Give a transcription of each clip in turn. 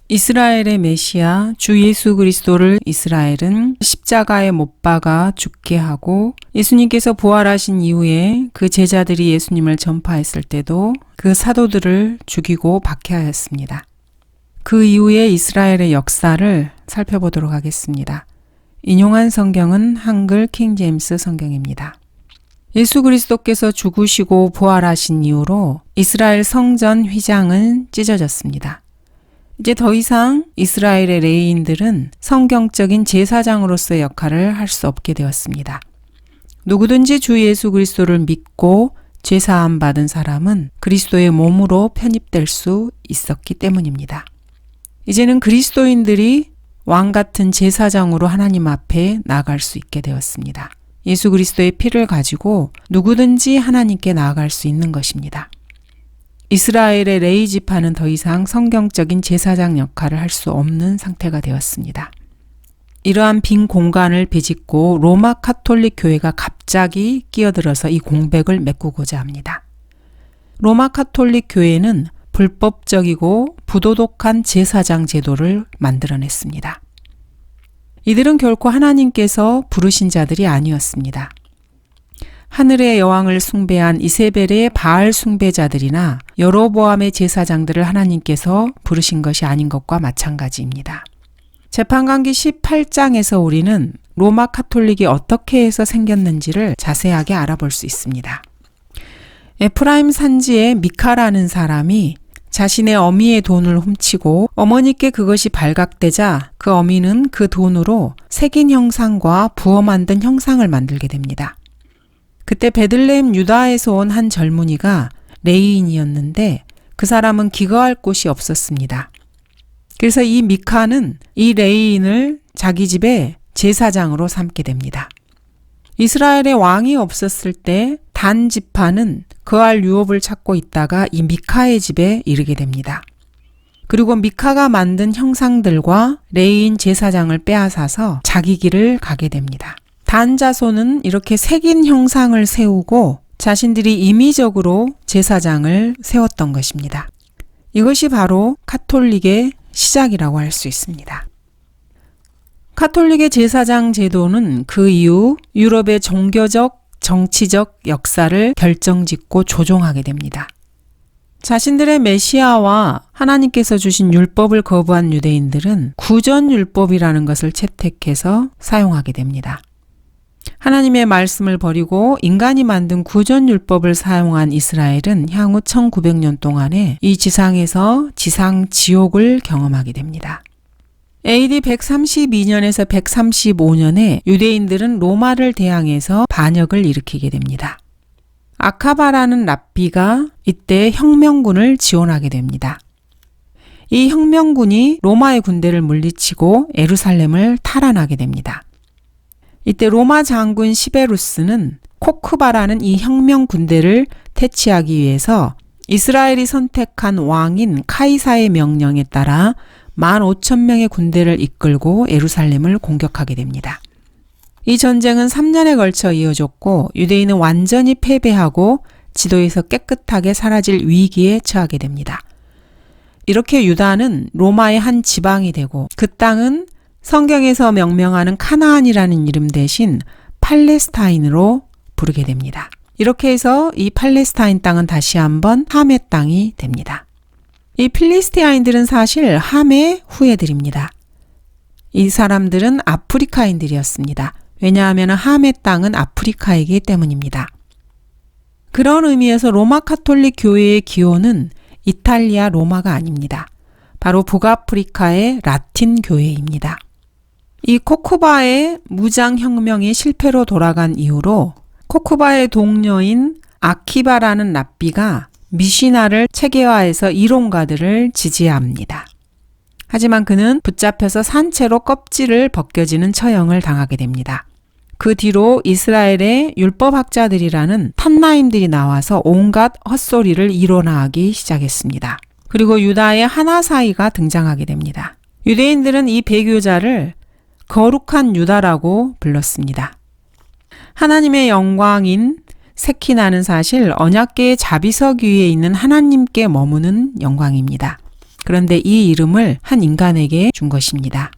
이스라엘의 메시아 주 예수 그리스도를 이스라엘은 십자가에 못 박아 죽게 하고 예수님께서 부활하신 이후에 그 제자들이 예수님을 전파했을 때도 그 사도들을 죽이고 박해하였습니다. 그 이후에 이스라엘의 역사를 살펴보도록 하겠습니다. 인용한 성경은 한글 킹제임스 성경입니다. 예수 그리스도께서 죽으시고 부활하신 이후로 이스라엘 성전 휘장은 찢어졌습니다. 이제 더 이상 이스라엘의 레위인들은 성경적인 제사장으로서의 역할을 할 수 없게 되었습니다. 누구든지 주 예수 그리스도를 믿고 죄사함 받은 사람은 그리스도의 몸으로 편입될 수 있었기 때문입니다. 이제는 그리스도인들이 왕 같은 제사장으로 하나님 앞에 나아갈 수 있게 되었습니다. 예수 그리스도의 피를 가지고 누구든지 하나님께 나아갈 수 있는 것입니다. 이스라엘의 레위 지파는 더 이상 성경적인 제사장 역할을 할 수 없는 상태가 되었습니다. 이러한 빈 공간을 비집고 로마 카톨릭 교회가 갑자기 끼어들어서 이 공백을 메꾸고자 합니다. 로마 카톨릭 교회는 불법적이고 부도덕한 제사장 제도를 만들어냈습니다. 이들은 결코 하나님께서 부르신 자들이 아니었습니다. 하늘의 여왕을 숭배한 이세벨의 바알 숭배자들이나 여로보암의 제사장들을 하나님께서 부르신 것이 아닌 것과 마찬가지입니다. 재판관기 18장에서 우리는 로마 카톨릭이 어떻게 해서 생겼는지를 자세하게 알아볼 수 있습니다. 에프라임 산지의 미카라는 사람이 자신의 어미의 돈을 훔치고 어머니께 그것이 발각되자 그 어미는 그 돈으로 새긴 형상과 부어 만든 형상을 만들게 됩니다. 그때 베들레헴 유다에서 온 한 젊은이가 레위인이었는데 그 사람은 기거할 곳이 없었습니다. 그래서 이 미카는 이 레위인을 자기 집에 제사장으로 삼게 됩니다. 이스라엘의 왕이 없었을 때 단 지파는 거할 유업을 찾고 있다가 이 미카의 집에 이르게 됩니다. 그리고 미카가 만든 형상들과 레위인 제사장을 빼앗아서 자기 길을 가게 됩니다. 단 자손은 이렇게 새긴 형상을 세우고 자신들이 임의적으로 제사장을 세웠던 것입니다. 이것이 바로 카톨릭의 시작이라고 할 수 있습니다. 카톨릭의 제사장 제도는 그 이후 유럽의 종교적, 정치적 역사를 결정짓고 조종하게 됩니다. 자신들의 메시아와 하나님께서 주신 율법을 거부한 유대인들은 구전율법이라는 것을 채택해서 사용하게 됩니다. 하나님의 말씀을 버리고 인간이 만든 구전율법을 사용한 이스라엘은 향후 1900년 동안에 이 지상에서 지상 지옥을 경험하게 됩니다. AD 132년에서 135년에 유대인들은 로마를 대항해서 반역을 일으키게 됩니다. 아카바라는 랍비가 이때 혁명군을 지원하게 됩니다. 이 혁명군이 로마의 군대를 물리치고 예루살렘을 탈환하게 됩니다. 이때 로마 장군 시베루스는 코크바라는 이 혁명 군대를 퇴치하기 위해서 이스라엘이 선택한 왕인 카이사의 명령에 따라 15,000명의 군대를 이끌고 예루살렘을 공격하게 됩니다. 이 전쟁은 3년에 걸쳐 이어졌고 유대인은 완전히 패배하고 지도에서 깨끗하게 사라질 위기에 처하게 됩니다. 이렇게 유다는 로마의 한 지방이 되고 그 땅은 성경에서 명명하는 카나안이라는 이름 대신 팔레스타인으로 부르게 됩니다. 이렇게 해서 이 팔레스타인 땅은 다시 한번 함의 땅이 됩니다. 이 필리스티아인들은 사실 함의 후예들입니다. 이 사람들은 아프리카인들이었습니다. 왜냐하면 함의 땅은 아프리카이기 때문입니다. 그런 의미에서 로마 카톨릭 교회의 기원은 이탈리아 로마가 아닙니다. 바로 북아프리카의 라틴 교회입니다. 이 코쿠바의 무장혁명이 실패로 돌아간 이후로 코쿠바의 동료인 아키바라는 랍비가 미시나를 체계화해서 이론가들을 지지합니다. 하지만 그는 붙잡혀서 산채로 껍질을 벗겨지는 처형을 당하게 됩니다. 그 뒤로 이스라엘의 율법학자들이라는 탄나임들이 나와서 온갖 헛소리를 이론화하기 시작했습니다. 그리고 유다의 하나사이가 등장하게 됩니다. 유대인들은 이 배교자를 거룩한 유다라고 불렀습니다. 하나님의 영광인 세키나는 사실 언약궤의 자비석 위에 있는 하나님께 머무는 영광입니다. 그런데 이 이름을 한 인간에게 준 것입니다.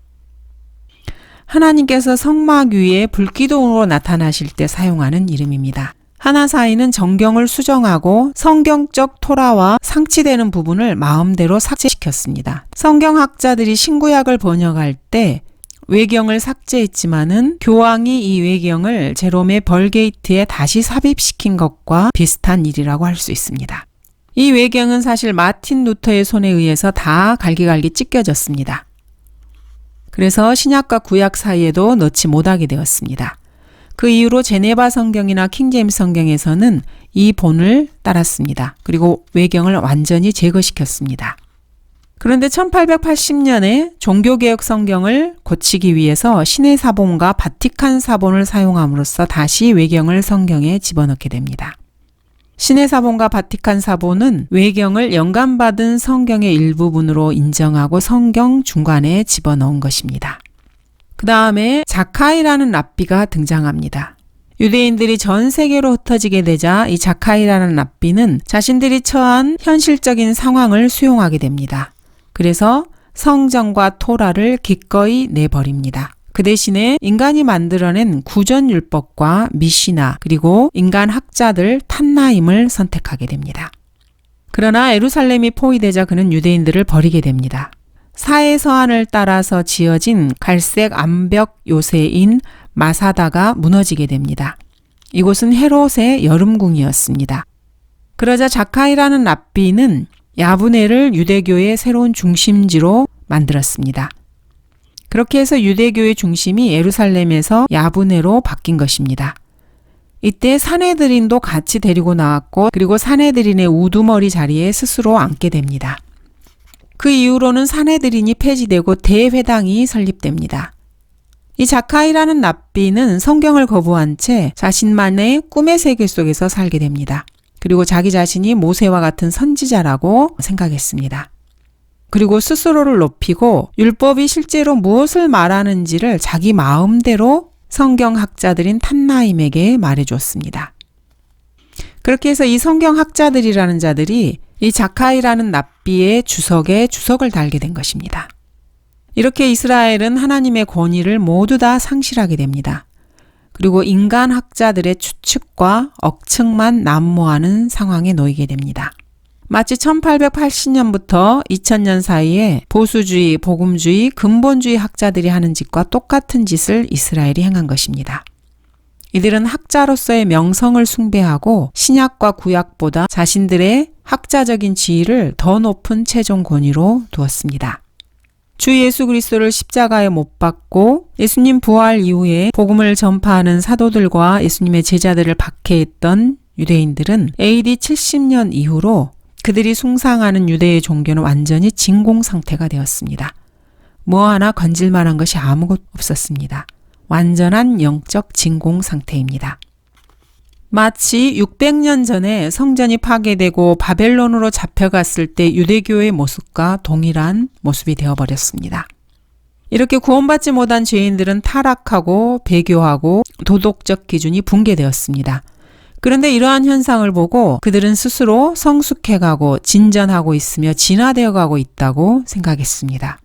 하나님께서 성막 위에 불기둥으로 나타나실 때 사용하는 이름입니다. 하나사이는 정경을 수정하고 성경적 토라와 상치되는 부분을 마음대로 삭제시켰습니다. 성경학자들이 신구약을 번역할 때 외경을 삭제했지만은 교황이 이 외경을 제롬의 벌게이트에 다시 삽입시킨 것과 비슷한 일이라고 할 수 있습니다. 이 외경은 사실 마틴 루터의 손에 의해서 다 갈기갈기 찢겨졌습니다. 그래서 신약과 구약 사이에도 넣지 못하게 되었습니다. 그 이후로 제네바 성경이나 킹제임스 성경에서는 이 본을 따랐습니다. 그리고 외경을 완전히 제거시켰습니다. 그런데 1880년에 종교개혁 성경을 고치기 위해서 신의 사본과 바티칸 사본을 사용함으로써 다시 외경을 성경에 집어넣게 됩니다. 신의 사본과 바티칸 사본은 외경을 영감받은 성경의 일부분으로 인정하고 성경 중간에 집어넣은 것입니다. 그 다음에 자카이라는 랍비가 등장합니다. 유대인들이 전 세계로 흩어지게 되자 이 자카이라는 랍비는 자신들이 처한 현실적인 상황을 수용하게 됩니다. 그래서 성경과 토라를 기꺼이 내버립니다. 그 대신에 인간이 만들어낸 구전율법과 미시나 그리고 인간 학자들 탄나임을 선택하게 됩니다. 그러나 예루살렘이 포위되자 그는 유대인들을 버리게 됩니다. 사해서한을 따라서 지어진 갈색 암벽 요새인 마사다가 무너지게 됩니다. 이곳은 헤롯의 여름궁이었습니다. 그러자 자카이라는 랍비는 야브네를 유대교의 새로운 중심지로 만들었습니다. 그렇게 해서 유대교의 중심이 예루살렘에서 야브네로 바뀐 것입니다. 이때 사네드린도 같이 데리고 나왔고 그리고 사네드린의 우두머리 자리에 스스로 앉게 됩니다. 그 이후로는 사네드린이 폐지되고 대회당이 설립됩니다. 이 자카이라는 랍비는 성경을 거부한 채 자신만의 꿈의 세계 속에서 살게 됩니다. 그리고 자기 자신이 모세와 같은 선지자라고 생각했습니다. 그리고 스스로를 높이고 율법이 실제로 무엇을 말하는지를 자기 마음대로 성경학자들인 탄나임에게 말해줬습니다. 그렇게 해서 이 성경학자들이라는 자들이 이 자카이라는 랍비의 주석에 주석을 달게 된 것입니다. 이렇게 이스라엘은 하나님의 권위를 모두 다 상실하게 됩니다. 그리고 인간 학자들의 추측과 억측만 난무하는 상황에 놓이게 됩니다. 마치 1880년부터 2000년 사이에 보수주의, 복음주의, 근본주의 학자들이 하는 짓과 똑같은 짓을 이스라엘이 행한 것입니다. 이들은 학자로서의 명성을 숭배하고 신약과 구약보다 자신들의 학자적인 지위를 더 높은 최종 권위로 두었습니다. 주 예수 그리스도를 십자가에 못 박고 예수님 부활 이후에 복음을 전파하는 사도들과 예수님의 제자들을 박해했던 유대인들은 AD 70년 이후로 그들이 숭상하는 유대의 종교는 완전히 진공 상태가 되었습니다. 뭐 하나 건질 만한 것이 아무것도 없었습니다. 완전한 영적 진공 상태입니다. 마치 600년 전에 성전이 파괴되고 바벨론으로 잡혀갔을 때 유대교의 모습과 동일한 모습이 되어버렸습니다. 이렇게 구원받지 못한 죄인들은 타락하고 배교하고 도덕적 기준이 붕괴되었습니다. 그런데 이러한 현상을 보고 그들은 스스로 성숙해가고 진전하고 있으며 진화되어가고 있다고 생각했습니다.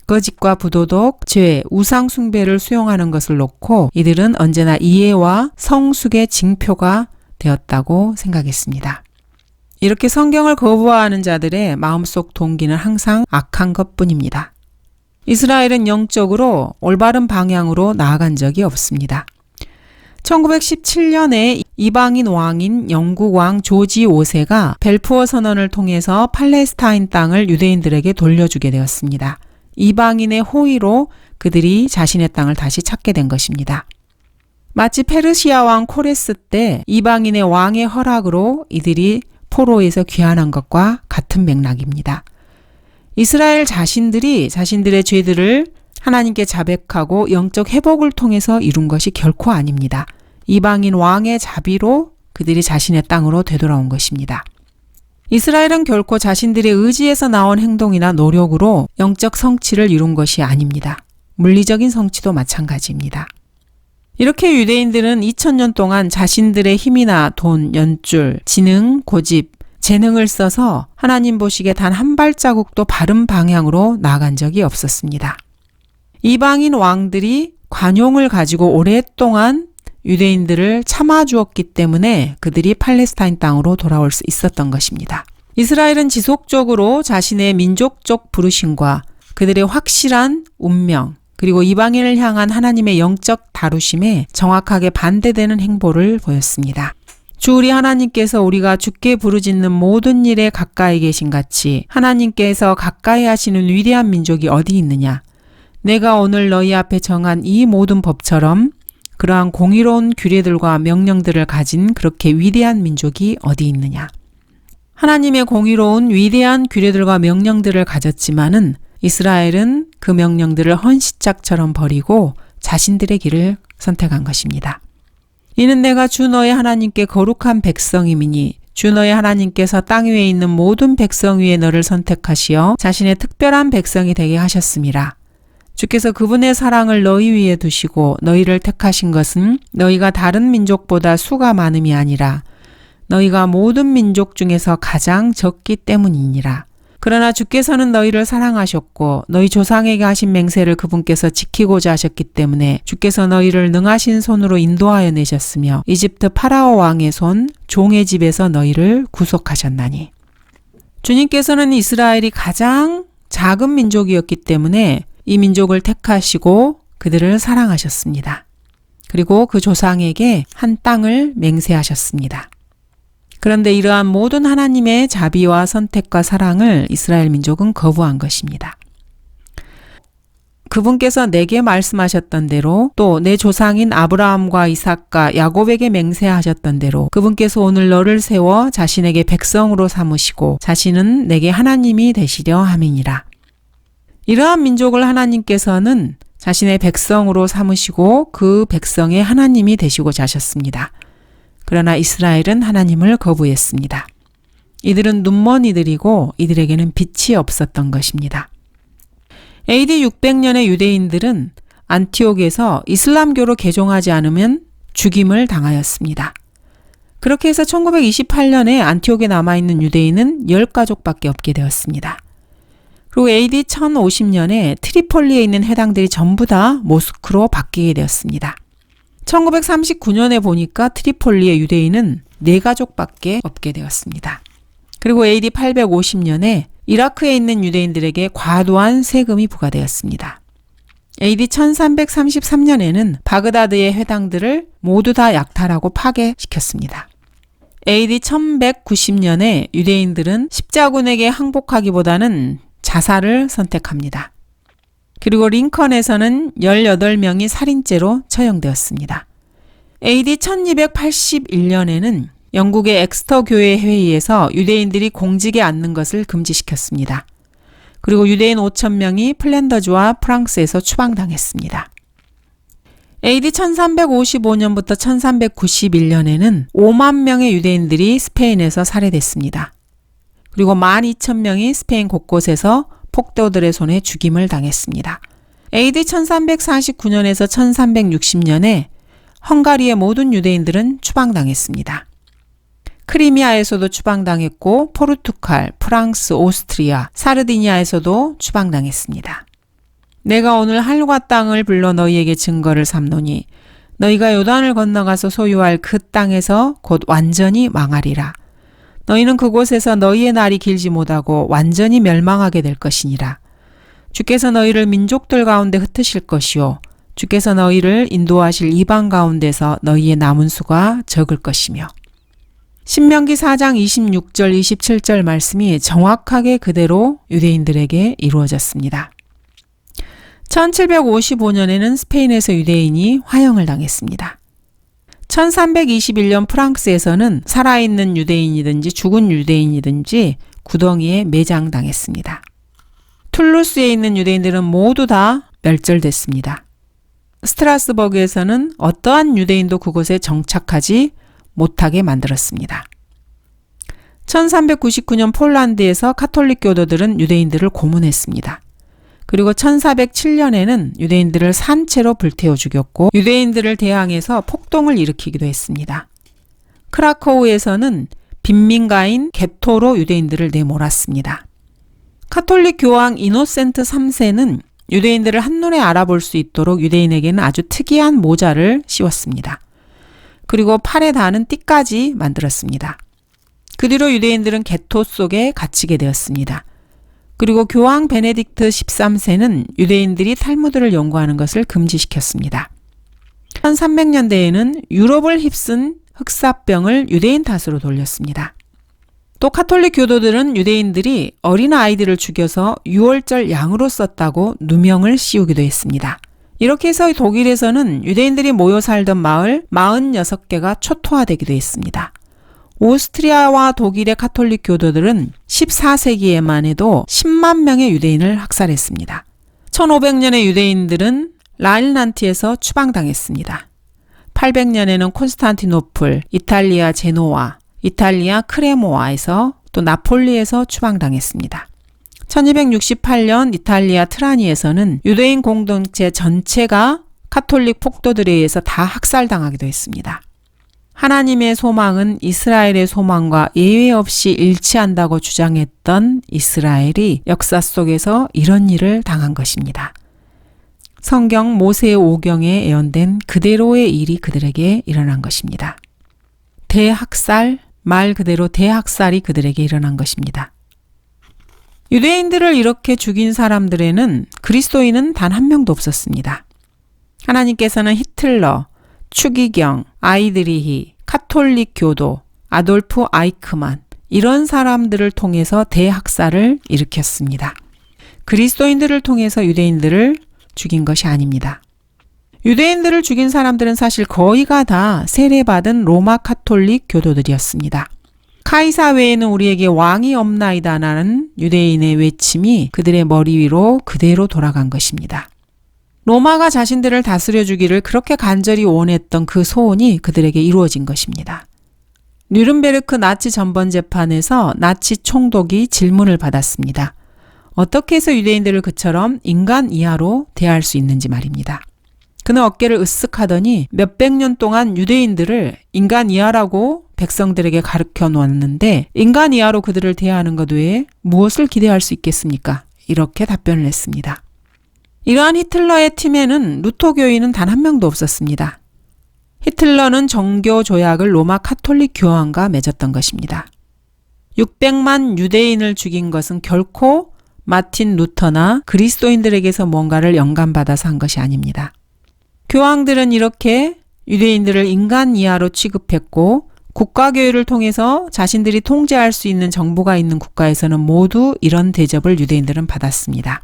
거짓과 부도덕, 죄, 우상 숭배를 수용하는 것을 놓고 이들은 언제나 이해와 성숙의 징표가 되었다고 생각했습니다. 이렇게 성경을 거부하는 자들의 마음속 동기는 항상 악한 것뿐입니다. 이스라엘은 영적으로 올바른 방향으로 나아간 적이 없습니다. 1917년에 이방인 왕인 영국 왕 조지 5세가 벨푸어 선언을 통해서 팔레스타인 땅을 유대인들에게 돌려주게 되었습니다. 이방인의 호의로 그들이 자신의 땅을 다시 찾게 된 것입니다. 마치 페르시아 왕 코레스 때 이방인의 왕의 허락으로 이들이 포로에서 귀환한 것과 같은 맥락입니다. 이스라엘 자신들이 자신들의 죄들을 하나님께 자백하고 영적 회복을 통해서 이룬 것이 결코 아닙니다. 이방인 왕의 자비로 그들이 자신의 땅으로 되돌아온 것입니다. 이스라엘은 결코 자신들의 의지에서 나온 행동이나 노력으로 영적 성취를 이룬 것이 아닙니다. 물리적인 성취도 마찬가지입니다. 이렇게 유대인들은 2000년 동안 자신들의 힘이나 돈, 연줄, 지능, 고집, 재능을 써서 하나님 보시기에 단 한 발자국도 바른 방향으로 나아간 적이 없었습니다. 이방인 왕들이 관용을 가지고 오랫동안 유대인들을 참아주었기 때문에 그들이 팔레스타인 땅으로 돌아올 수 있었던 것입니다. 이스라엘은 지속적으로 자신의 민족적 부르심과 그들의 확실한 운명, 그리고 이방인을 향한 하나님의 영적 다루심에 정확하게 반대되는 행보를 보였습니다. 주 우리 하나님께서 우리가 주께 부르짖는 모든 일에 가까이 계신 같이 하나님께서 가까이 하시는 위대한 민족이 어디 있느냐? 내가 오늘 너희 앞에 정한 이 모든 법처럼 그러한 공의로운 규례들과 명령들을 가진 그렇게 위대한 민족이 어디 있느냐? 하나님의 공의로운 위대한 규례들과 명령들을 가졌지만은 이스라엘은 그 명령들을 헌시짝처럼 버리고 자신들의 길을 선택한 것입니다. 이는 내가 주 너의 하나님께 거룩한 백성임이니 주 너의 하나님께서 땅 위에 있는 모든 백성 위에 너를 선택하시어 자신의 특별한 백성이 되게 하셨음이라. 주께서 그분의 사랑을 너희 위에 두시고 너희를 택하신 것은 너희가 다른 민족보다 수가 많음이 아니라 너희가 모든 민족 중에서 가장 적기 때문이니라. 그러나 주께서는 너희를 사랑하셨고 너희 조상에게 하신 맹세를 그분께서 지키고자 하셨기 때문에 주께서 너희를 능하신 손으로 인도하여 내셨으며 이집트 파라오 왕의 손 종의 집에서 너희를 구속하셨나니. 주님께서는 이스라엘이 가장 작은 민족이었기 때문에 이 민족을 택하시고 그들을 사랑하셨습니다. 그리고 그 조상에게 한 땅을 맹세하셨습니다. 그런데 이러한 모든 하나님의 자비와 선택과 사랑을 이스라엘 민족은 거부한 것입니다. 그분께서 내게 말씀하셨던 대로 또 내 조상인 아브라함과 이삭과 야곱에게 맹세하셨던 대로 그분께서 오늘 너를 세워 자신에게 백성으로 삼으시고 자신은 내게 하나님이 되시려 함이니라. 이러한 민족을 하나님께서는 자신의 백성으로 삼으시고 그 백성의 하나님이 되시고자 하셨습니다. 그러나 이스라엘은 하나님을 거부했습니다. 이들은 눈먼 이들이고 이들에게는 빛이 없었던 것입니다. AD 600년의 유대인들은 안티옥에서 이슬람교로 개종하지 않으면 죽임을 당하였습니다. 그렇게 해서 1928년에 안티옥에 남아있는 유대인은 10가족밖에 없게 되었습니다. 그리고 AD 1050년에 트리폴리에 있는 회당들이 전부 다 모스크로 바뀌게 되었습니다. 1939년에 보니까 트리폴리의 유대인은 4가족밖에 없게 되었습니다. 그리고 AD 850년에 이라크에 있는 유대인들에게 과도한 세금이 부과되었습니다. AD 1333년에는 바그다드의 회당들을 모두 다 약탈하고 파괴시켰습니다. AD 1190년에 유대인들은 십자군에게 항복하기보다는 자살을 선택합니다. 그리고 링컨에서는 18명이 살인죄로 처형되었습니다. AD 1281년에는 영국의 엑스터 교회 회의에서 유대인들이 공직에 앉는 것을 금지시켰습니다. 그리고 유대인 5,000명이 플랜더주와 프랑스에서 추방당했습니다. AD 1355년부터 1391년에는 5만 명의 유대인들이 스페인에서 살해됐습니다. 그리고 12,000명이 스페인 곳곳에서 폭도들의 손에 죽임을 당했습니다. AD 1349년에서 1360년에 헝가리의 모든 유대인들은 추방당했습니다. 크리미아에서도 추방당했고 포르투갈, 프랑스, 오스트리아, 사르디니아에서도 추방당했습니다. 내가 오늘 하늘과 땅을 불러 너희에게 증거를 삼노니 너희가 요단을 건너가서 소유할 그 땅에서 곧 완전히 망하리라. 너희는 그곳에서 너희의 날이 길지 못하고 완전히 멸망하게 될 것이니라. 주께서 너희를 민족들 가운데 흩으실 것이요 주께서 너희를 인도하실 이방 가운데서 너희의 남은 수가 적을 것이며. 신명기 4장 26절 27절 말씀이 정확하게 그대로 유대인들에게 이루어졌습니다. 1755년에는 스페인에서 유대인이 화형을 당했습니다. 1321년 프랑스에서는 살아있는 유대인이든지 죽은 유대인이든지 구덩이에 매장당했습니다. 툴루스에 있는 유대인들은 모두 다 멸절됐습니다. 스트라스버그에서는 어떠한 유대인도 그곳에 정착하지 못하게 만들었습니다. 1399년 폴란드에서 카톨릭 교도들은 유대인들을 고문했습니다. 그리고 1407년에는 유대인들을 산채로 불태워 죽였고 유대인들을 대항해서 폭동을 일으키기도 했습니다. 크라코우에서는 빈민가인 게토로 유대인들을 내몰았습니다. 카톨릭 교황 이노센트 3세는 유대인들을 한눈에 알아볼 수 있도록 유대인에게는 아주 특이한 모자를 씌웠습니다. 그리고 팔에 닿는 띠까지 만들었습니다. 그 뒤로 유대인들은 게토 속에 갇히게 되었습니다. 그리고 교황 베네딕트 13세는 유대인들이 탈무드를 연구하는 것을 금지시켰습니다. 1300년대에는 유럽을 휩쓴 흑사병을 유대인 탓으로 돌렸습니다. 또 카톨릭 교도들은 유대인들이 어린아이들을 죽여서 유월절 양으로 썼다고 누명을 씌우기도 했습니다. 이렇게 해서 독일에서는 유대인들이 모여 살던 마을 46개가 초토화되기도 했습니다. 오스트리아와 독일의 카톨릭 교도들은 14세기에만 해도 10만 명의 유대인을 학살했습니다. 1500년의 유대인들은 라인란트에서 추방당했습니다. 800년에는 콘스탄티노플, 이탈리아 제노와, 이탈리아 크레모아에서 또 나폴리에서 추방당했습니다. 1268년 이탈리아 트라니에서는 유대인 공동체 전체가 카톨릭 폭도들에 의해서 다 학살당하기도 했습니다. 하나님의 소망은 이스라엘의 소망과 예외 없이 일치한다고 주장했던 이스라엘이 역사 속에서 이런 일을 당한 것입니다. 성경 모세의 오경에 예언된 그대로의 일이 그들에게 일어난 것입니다. 대학살, 말 그대로 대학살이 그들에게 일어난 것입니다. 유대인들을 이렇게 죽인 사람들에는 그리스도인은 단 한 명도 없었습니다. 하나님께서는 히틀러, 추기경, 아이드리히, 카톨릭 교도, 아돌프 아이크만 이런 사람들을 통해서 대학살을 일으켰습니다. 그리스도인들을 통해서 유대인들을 죽인 것이 아닙니다. 유대인들을 죽인 사람들은 사실 거의가 다 세례받은 로마 카톨릭 교도들이었습니다. 카이사 외에는 우리에게 왕이 없나이다라는 유대인의 외침이 그들의 머리 위로 그대로 돌아간 것입니다. 로마가 자신들을 다스려 주기를 그렇게 간절히 원했던 그 소원이 그들에게 이루어진 것입니다. 뉘른베르크 나치 전번 재판에서 나치 총독이 질문을 받았습니다. 어떻게 해서 유대인들을 그처럼 인간 이하로 대할 수 있는지 말입니다. 그는 어깨를 으쓱 하더니 몇백 년 동안 유대인들을 인간 이하라고 백성들에게 가르쳐 놓았는데 인간 이하로 그들을 대하는 것 외에 무엇을 기대할 수 있겠습니까? 이렇게 답변을 했습니다. 이러한 히틀러의 팀에는 루터교인은 단 한 명도 없었습니다. 히틀러는 정교 조약을 로마 카톨릭 교황과 맺었던 것입니다. 600만 유대인을 죽인 것은 결코 마틴 루터나 그리스도인들에게서 뭔가를 영감받아서 한 것이 아닙니다. 교황들은 이렇게 유대인들을 인간 이하로 취급했고 국가교회를 통해서 자신들이 통제할 수 있는 정부가 있는 국가에서는 모두 이런 대접을 유대인들은 받았습니다.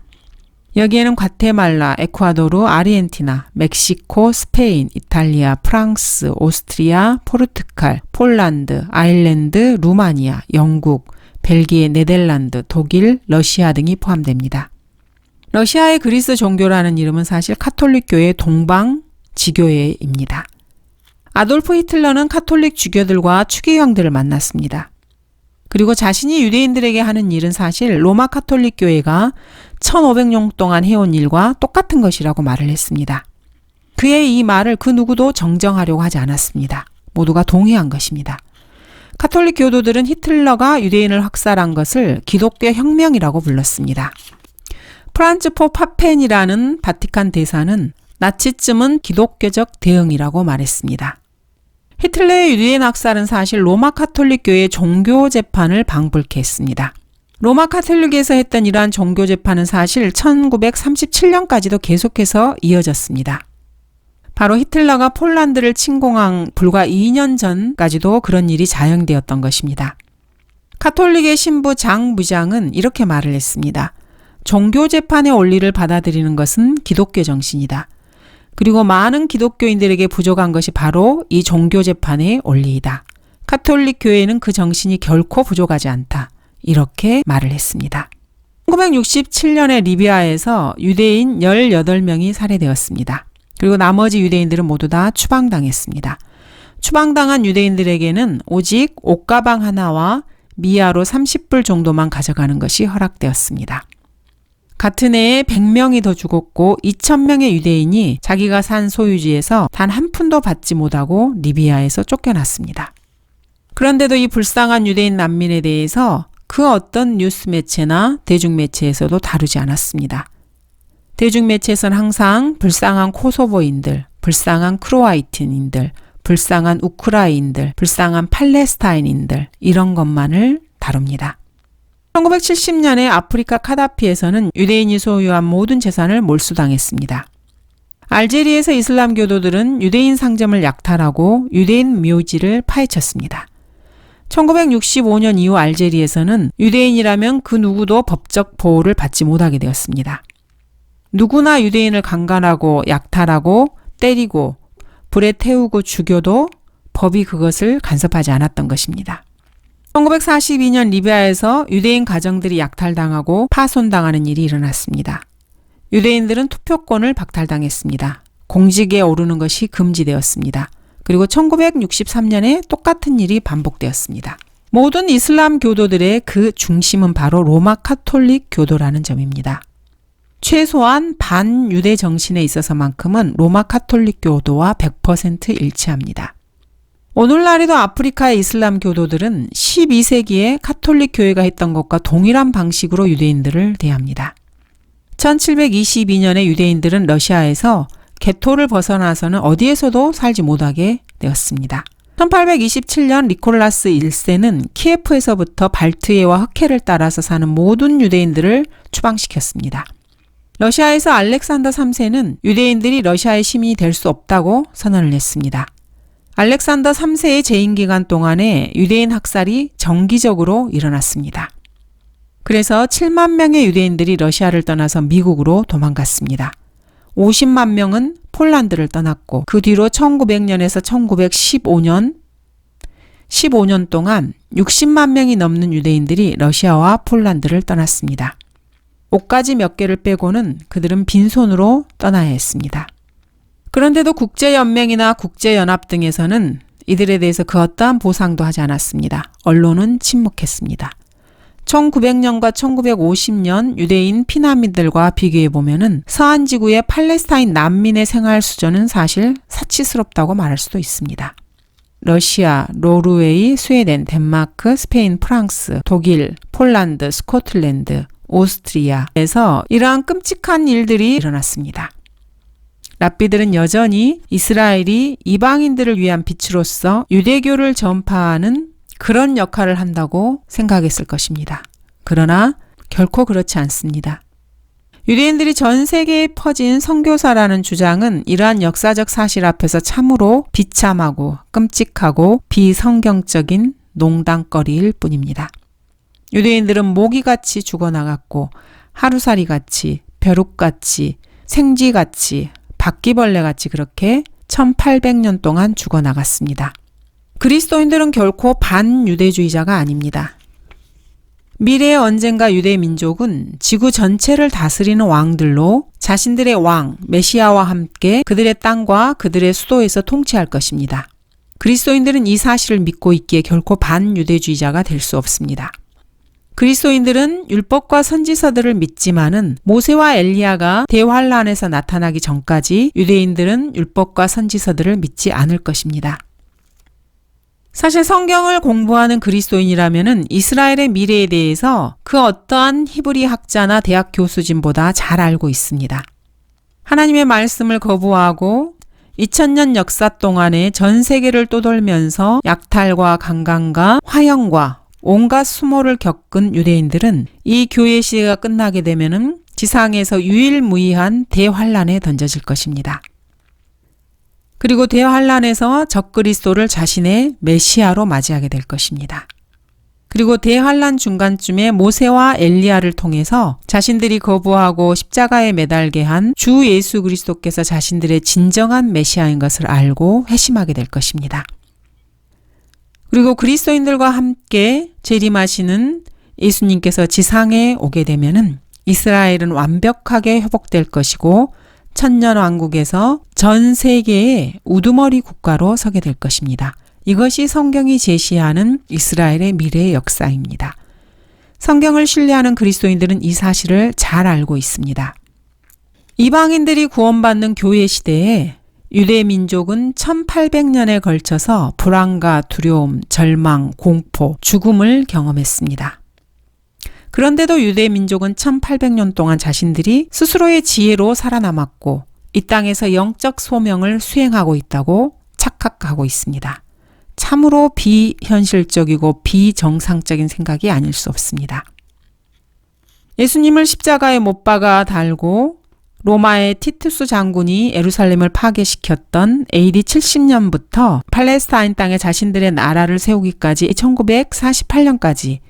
여기에는 과테말라, 에콰도르, 아르헨티나, 멕시코, 스페인, 이탈리아, 프랑스, 오스트리아, 포르투갈, 폴란드, 아일랜드, 루마니아, 영국, 벨기에, 네덜란드, 독일, 러시아 등이 포함됩니다. 러시아의 그리스 종교라는 이름은 사실 카톨릭 교회의 동방 지교회입니다. 아돌프 히틀러는 카톨릭 주교들과 추기경들을 만났습니다. 그리고 자신이 유대인들에게 하는 일은 사실 로마 카톨릭 교회가 1500년 동안 해온 일과 똑같은 것이라고 말을 했습니다. 그의 이 말을 그 누구도 정정하려고 하지 않았습니다. 모두가 동의한 것입니다. 카톨릭 교도들은 히틀러가 유대인을 학살한 것을 기독교 혁명이라고 불렀습니다. 프란츠 포 파펜이라는 바티칸 대사는 나치즘은 기독교적 대응이라고 말했습니다. 히틀러의 유대인 학살은 사실 로마 카톨릭 교회의 종교 재판을 방불케 했습니다. 로마 카톨릭에서 했던 이러한 종교 재판은 사실 1937년까지도 계속해서 이어졌습니다. 바로 히틀러가 폴란드를 침공한 불과 2년 전까지도 그런 일이 자행되었던 것입니다. 카톨릭의 신부 장 무장은 이렇게 말을 했습니다. 종교 재판의 원리를 받아들이는 것은 기독교 정신이다. 그리고 많은 기독교인들에게 부족한 것이 바로 이 종교 재판의 원리이다. 카톨릭 교회는 그 정신이 결코 부족하지 않다. 이렇게 말을 했습니다. 1967년에 리비아에서 유대인 18명이 살해되었습니다. 그리고 나머지 유대인들은 모두 다 추방당했습니다. 추방당한 유대인들에게는 오직 옷가방 하나와 미아로 30불 정도만 가져가는 것이 허락되었습니다. 같은 해에 100명이 더 죽었고 2000명의 유대인이 자기가 산 소유지에서 단 한 푼도 받지 못하고 리비아에서 쫓겨났습니다. 그런데도 이 불쌍한 유대인 난민에 대해서 그 어떤 뉴스 매체나 대중매체에서도 다루지 않았습니다. 대중매체에서는 항상 불쌍한 코소보인들, 불쌍한 크로아티인들, 불쌍한 우크라이나인들, 불쌍한 팔레스타인인들 이런 것만을 다룹니다. 1970년에 아프리카 카다피에서는 유대인이 소유한 모든 재산을 몰수당했습니다. 알제리에서 이슬람 교도들은 유대인 상점을 약탈하고 유대인 묘지를 파헤쳤습니다. 1965년 이후 알제리에서는 유대인이라면 그 누구도 법적 보호를 받지 못하게 되었습니다. 누구나 유대인을 강간하고 약탈하고 때리고 불에 태우고 죽여도 법이 그것을 간섭하지 않았던 것입니다. 1942년 리비아에서 유대인 가정들이 약탈당하고 파손당하는 일이 일어났습니다. 유대인들은 투표권을 박탈당했습니다. 공직에 오르는 것이 금지되었습니다. 그리고 1963년에 똑같은 일이 반복되었습니다. 모든 이슬람 교도들의 그 중심은 바로 로마 카톨릭 교도라는 점입니다. 최소한 반유대 정신에 있어서만큼은 로마 카톨릭 교도와 100% 일치합니다. 오늘날에도 아프리카의 이슬람 교도들은 12세기에 카톨릭 교회가 했던 것과 동일한 방식으로 유대인들을 대합니다. 1722년에 유대인들은 러시아에서 게토를 벗어나서는 어디에서도 살지 못하게 되었습니다. 1827년 니콜라스 1세는 키예프에서부터 발트해와 흑해를 따라서 사는 모든 유대인들을 추방시켰습니다. 러시아에서 알렉산더 3세는 유대인들이 러시아의 시민이 될 수 없다고 선언을 했습니다. 알렉산더 3세의 재임 기간 동안에 유대인 학살이 정기적으로 일어났습니다. 그래서 7만 명의 유대인들이 러시아를 떠나서 미국으로 도망갔습니다. 50만 명은 폴란드를 떠났고 그 뒤로 1900년에서 15년 동안 60만 명이 넘는 유대인들이 러시아와 폴란드를 떠났습니다. 옷가지 몇 개를 빼고는 그들은 빈손으로 떠나야 했습니다. 그런데도 국제연맹이나 국제연합 등에서는 이들에 대해서 그 어떠한 보상도 하지 않았습니다. 언론은 침묵했습니다. 1900년과 1950년 유대인 피난민들과 비교해보면 서한지구의 팔레스타인 난민의 생활 수준은 사실 사치스럽다고 말할 수도 있습니다. 러시아, 노르웨이, 스웨덴, 덴마크, 스페인, 프랑스, 독일, 폴란드, 스코틀랜드, 오스트리아에서 이러한 끔찍한 일들이 일어났습니다. 랍비들은 여전히 이스라엘이 이방인들을 위한 빛으로서 유대교를 전파하는 그런 역할을 한다고 생각했을 것입니다. 그러나 결코 그렇지 않습니다. 유대인들이 전 세계에 퍼진 선교사라는 주장은 이러한 역사적 사실 앞에서 참으로 비참하고 끔찍하고 비성경적인 농담거리일 뿐입니다. 유대인들은 모기같이 죽어나갔고 하루살이같이 벼룩같이 생쥐같이 바퀴벌레같이 그렇게 1800년 동안 죽어나갔습니다. 그리스도인들은 결코 반유대주의자가 아닙니다. 미래에 언젠가 유대 민족은 지구 전체를 다스리는 왕들로 자신들의 왕, 메시아와 함께 그들의 땅과 그들의 수도에서 통치할 것입니다. 그리스도인들은 이 사실을 믿고 있기에 결코 반유대주의자가 될 수 없습니다. 그리스도인들은 율법과 선지서들을 믿지만은 모세와 엘리야가 대환란에서 나타나기 전까지 유대인들은 율법과 선지서들을 믿지 않을 것입니다. 사실 성경을 공부하는 그리스도인이라면은 이스라엘의 미래에 대해서 그 어떠한 히브리 학자나 대학 교수진보다 잘 알고 있습니다. 하나님의 말씀을 거부하고 2000년 역사 동안에 전 세계를 떠돌면서 약탈과 강간과 화형과 온갖 수모를 겪은 유대인들은 이 교회 시대가 끝나게 되면은 지상에서 유일무이한 대환란에 던져질 것입니다. 그리고 대환란에서 적그리스도를 자신의 메시아로 맞이하게 될 것입니다. 그리고 대환란 중간쯤에 모세와 엘리야를 통해서 자신들이 거부하고 십자가에 매달게 한 주 예수 그리스도께서 자신들의 진정한 메시아인 것을 알고 회심하게 될 것입니다. 그리고 그리스도인들과 함께 재림하시는 예수님께서 지상에 오게 되면은 이스라엘은 완벽하게 회복될 것이고 천년왕국에서 전 세계의 우두머리 국가로 서게 될 것입니다. 이것이 성경이 제시하는 이스라엘의 미래의 역사입니다. 성경을 신뢰하는 그리스도인들은 이 사실을 잘 알고 있습니다. 이방인들이 구원받는 교회 시대에 유대 민족은 1800년에 걸쳐서 불안과 두려움, 절망, 공포, 죽음을 경험했습니다. 그런데도 유대 민족은 1800년 동안 자신들이 스스로의 지혜로 살아남았고 이 땅에서 영적 소명을 수행하고 있다고 착각하고 있습니다. 참으로 비현실적이고 비정상적인 생각이 아닐 수 없습니다. 예수님을 십자가에 못 박아 달고 로마의 티투스 장군이 예루살렘을 파괴시켰던 AD 70년부터 팔레스타인 땅에 자신들의 나라를 세우기까지 1948년까지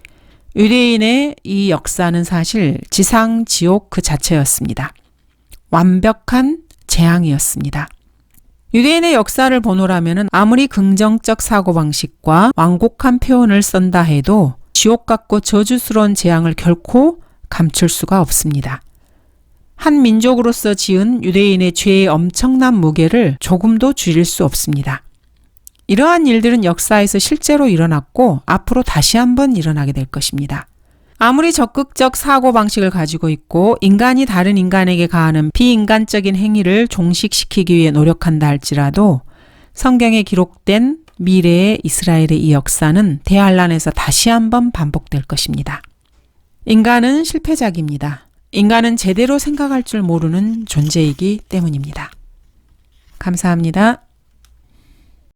유대인의 이 역사는 사실 지상 지옥 그 자체였습니다. 완벽한 재앙이었습니다. 유대인의 역사를 보노라면 아무리 긍정적 사고방식과 완곡한 표현을 쓴다 해도 지옥 같고 저주스러운 재앙을 결코 감출 수가 없습니다. 한 민족으로서 지은 유대인의 죄의 엄청난 무게를 조금도 줄일 수 없습니다. 이러한 일들은 역사에서 실제로 일어났고 앞으로 다시 한번 일어나게 될 것입니다. 아무리 적극적 사고방식을 가지고 있고 인간이 다른 인간에게 가하는 비인간적인 행위를 종식시키기 위해 노력한다 할지라도 성경에 기록된 미래의 이스라엘의 이 역사는 대환란에서 다시 한번 반복될 것입니다. 인간은 실패작입니다. 인간은 제대로 생각할 줄 모르는 존재이기 때문입니다. 감사합니다.